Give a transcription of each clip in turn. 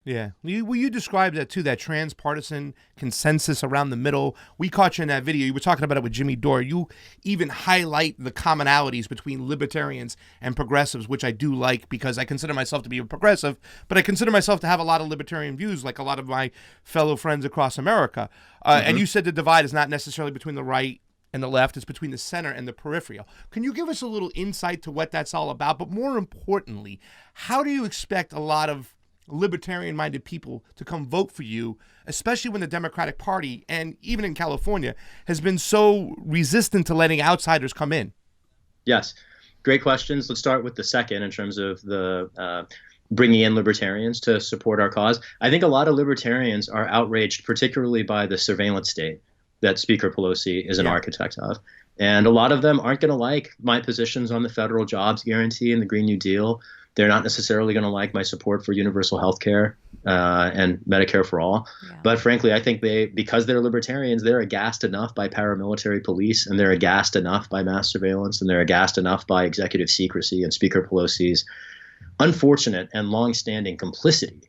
Yeah. You described that too, that transpartisan consensus around the middle. We caught you in that video. You were talking about it with Jimmy Dore. You even highlight the commonalities between libertarians and progressives, which I do like because I consider myself to be a progressive, but I consider myself to have a lot of libertarian views like a lot of my fellow friends across America. And you said the divide is not necessarily between the right and the left, it's between the center and the peripheral. Can you give us a little insight to what that's all about? But more importantly, how do you expect a lot of libertarian-minded people to come vote for you, especially when the Democratic Party, and even in California, has been so resistant to letting outsiders come in? Yes, great questions. Let's start with the second in terms of the bringing in libertarians to support our cause. I think a lot of libertarians are outraged, particularly by the surveillance state that Speaker Pelosi is an architect of. And a lot of them aren't going to like my positions on the federal jobs guarantee and the Green New Deal. They're not necessarily going to like my support for universal health care and Medicare for all. Yeah. But frankly, I think because they're libertarians, they're aghast enough by paramilitary police, and they're aghast enough by mass surveillance, and they're aghast enough by executive secrecy and Speaker Pelosi's unfortunate and longstanding complicity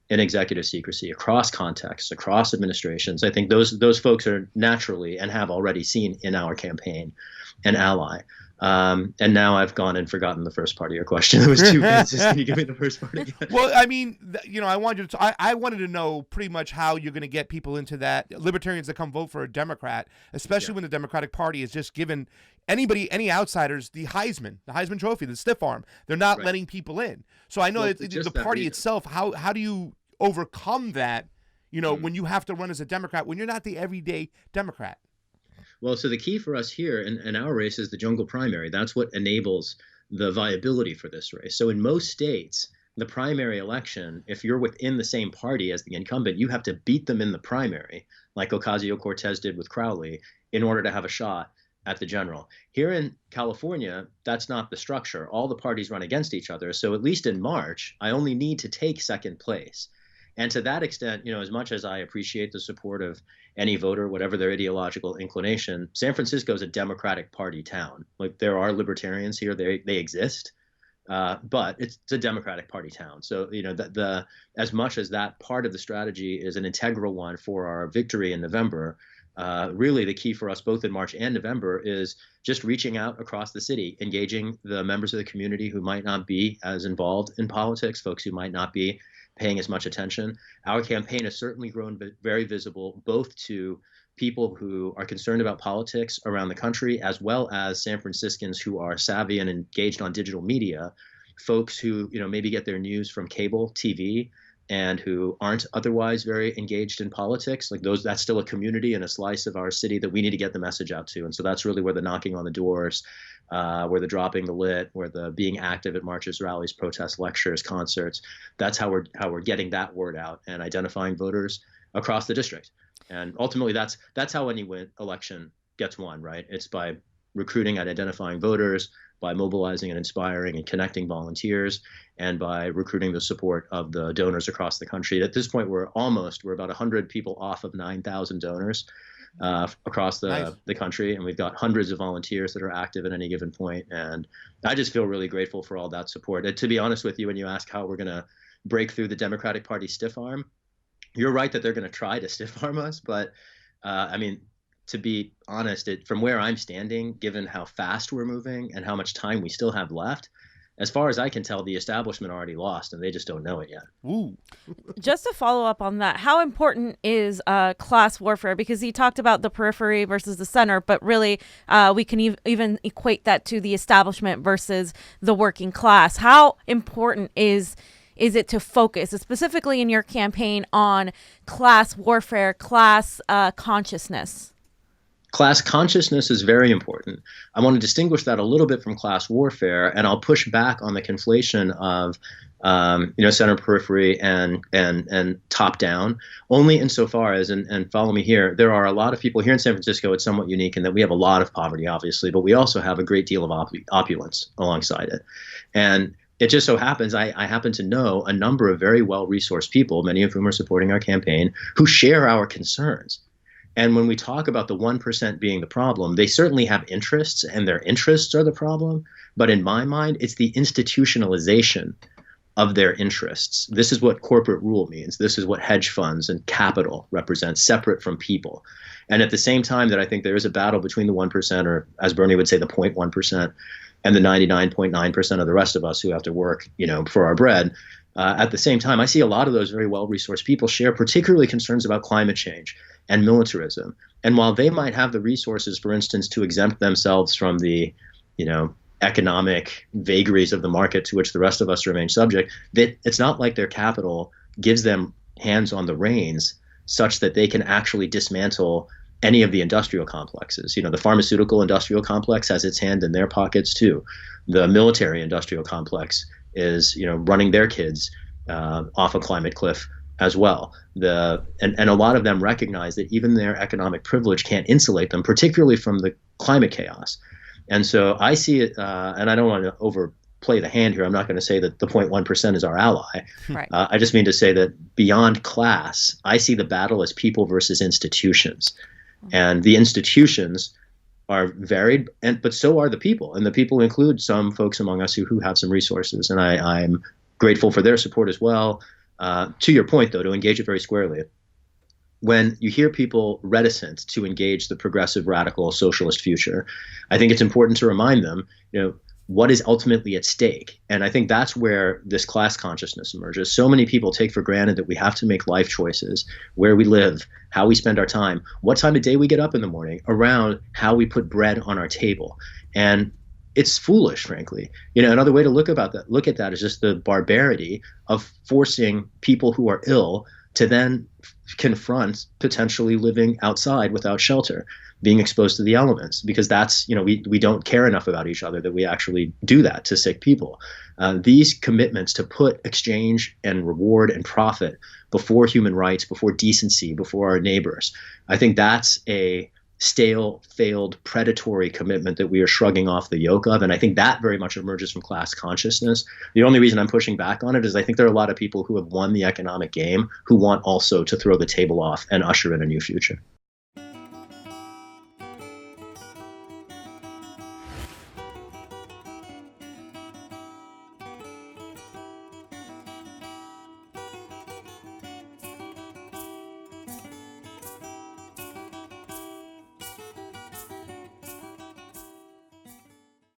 in executive secrecy across contexts, across administrations. I think those folks are naturally and have already seen in our campaign an ally. And now I've gone and forgotten the first part of your question. It was 2 minutes. Can you give me the first part again? Well, I mean, I wanted to. I wanted to know pretty much how you're going to get people into that. Libertarians that come vote for a Democrat, especially when the Democratic Party has just given any outsiders the Heisman Trophy, the stiff arm. They're not letting people in. So I know the party itself. How do you overcome that? When you have to run as a Democrat, when you're not the everyday Democrat. Well, so the key for us here in our race is the jungle primary. That's what enables the viability for this race. So in most states, the primary election, if you're within the same party as the incumbent, you have to beat them in the primary, like Ocasio-Cortez did with Crowley, in order to have a shot at the general. Here in California, that's not the structure. All the parties run against each other. So at least in March, I only need to take second place. And to that extent, as much as I appreciate the support of any voter, whatever their ideological inclination, San Francisco is a Democratic Party town. Like, there are libertarians here, they exist, but it's a Democratic Party town. So, as much as that part of the strategy is an integral one for our victory in November, really the key for us both in March and November is just reaching out across the city, engaging the members of the community who might not be as involved in politics, folks who might not be paying as much attention. Our campaign has certainly grown very visible, both to people who are concerned about politics around the country, as well as San Franciscans who are savvy and engaged on digital media, folks who maybe get their news from cable TV and who aren't otherwise very engaged in politics. Like that's still a community and a slice of our city that we need to get the message out to. And so that's really where the knocking on the doors, where the dropping the lit, where the being active at marches, rallies, protests, lectures, concerts, that's how we're getting that word out and identifying voters across the district. And ultimately that's how any election gets won, right? It's by recruiting and identifying voters, by mobilizing and inspiring and connecting volunteers, and by recruiting the support of the donors across the country. At this point, we're about 100 people off of 9,000 donors across the country, and we've got hundreds of volunteers that are active at any given point. And I just feel really grateful for all that support. And to be honest with you, when you ask how we're going to break through the Democratic Party stiff arm, you're right that they're going to try to stiff arm us, but to be honest, from where I'm standing, given how fast we're moving and how much time we still have left, as far as I can tell, the establishment already lost, and they just don't know it yet. Ooh. Just to follow up on that, how important is class warfare? Because he talked about the periphery versus the center, but really we can even equate that to the establishment versus the working class. How important is it to focus, specifically in your campaign, on class warfare, class consciousness? Class consciousness is very important. I want to distinguish that a little bit from class warfare, and I'll push back on the conflation of center periphery and top down, only insofar as, and follow me here, there are a lot of people here in San Francisco. It's somewhat unique in that we have a lot of poverty, obviously, but we also have a great deal of opulence alongside it. And it just so happens I happen to know a number of very well-resourced people, many of whom are supporting our campaign, who share our concerns. And when we talk about the 1% being the problem, they certainly have interests, and their interests are the problem. But in my mind, it's the institutionalization of their interests. This is what corporate rule means. This is what hedge funds and capital represent, separate from people. And at the same time that I think there is a battle between the 1%, or as Bernie would say, the 0.1%, and the 99.9% of the rest of us who have to work, for our bread. At the same time, I see a lot of those very well-resourced people share particularly concerns about climate change and militarism. And while they might have the resources, for instance, to exempt themselves from the, economic vagaries of the market to which the rest of us remain subject, that it's not like their capital gives them hands on the reins such that they can actually dismantle any of the industrial complexes. The pharmaceutical industrial complex has its hand in their pockets too. The military industrial complex is, running their kids off a climate cliff as well. And a lot of them recognize that even their economic privilege can't insulate them, particularly from the climate chaos. And so I see it, and I don't want to overplay the hand here. I'm not going to say that the 0.1% is our ally. Right. I just mean to say that beyond class, I see the battle as people versus institutions. And the institutions are varied, but so are the people. And the people include some folks among us who have some resources. And I'm grateful for their support as well. To your point, though, to engage it very squarely, when you hear people reticent to engage the progressive, radical, socialist future, I think it's important to remind them, what is ultimately at stake. And I think that's where this class consciousness emerges. So many people take for granted that we have to make life choices, where we live, how we spend our time, what time of day we get up in the morning, around how we put bread on our table. And it's foolish, frankly. Another way to look at that is just the barbarity of forcing people who are ill to then confront potentially living outside without shelter, being exposed to the elements, because that's, we don't care enough about each other that we actually do that to sick people. These commitments to put exchange and reward and profit before human rights, before decency, before our neighbors, I think that's a stale, failed, predatory commitment that we are shrugging off the yoke of. And I think that very much emerges from class consciousness. The only reason I'm pushing back on it is I think there are a lot of people who have won the economic game who want also to throw the table off and usher in a new future.